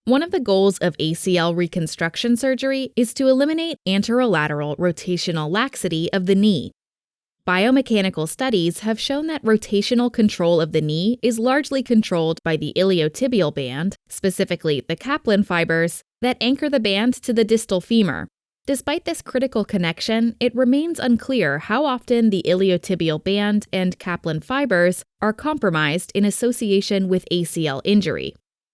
One of the goals of ACL reconstruction surgery is to eliminate anterolateral rotational laxity of the knee. Biomechanical studies have shown that rotational control of the knee is largely controlled by the iliotibial band, specifically the Kaplan fibers, that anchor the band to the distal femur. Despite this critical connection, it remains unclear how often the iliotibial band and Kaplan fibers are compromised in association with ACL injury.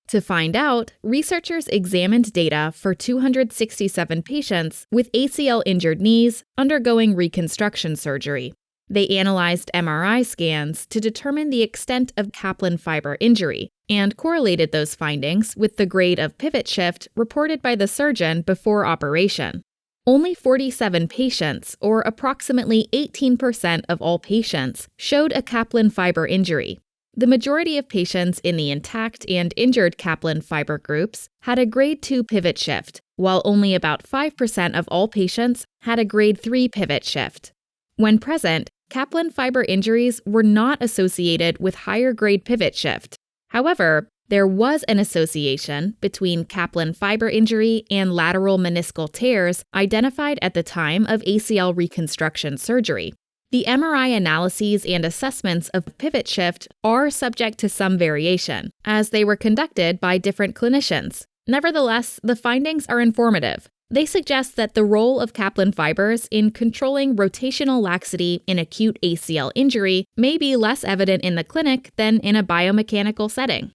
To find out, researchers examined data for 267 patients with ACL-injured knees undergoing reconstruction surgery. They analyzed MRI scans to determine the extent of Kaplan fiber injury and correlated those findings with the grade of pivot shift reported by the surgeon before operation. Only 47 patients, or approximately 18% of all patients, showed a Kaplan fiber injury. The majority of patients in the intact and injured Kaplan fiber groups had a grade 2 pivot shift, while only about 5% of all patients had a grade 3 pivot shift. When present, Kaplan fiber injuries were not associated with higher grade pivot shift. However, there was an association between Kaplan fiber injury and lateral meniscal tears identified at the time of ACL reconstruction surgery. The MRI analyses and assessments of pivot shift are subject to some variation, as they were conducted by different clinicians. Nevertheless, the findings are informative. They suggest that the role of Kaplan fibers in controlling rotational laxity in acute ACL injury may be less evident in the clinic than in a biomechanical setting.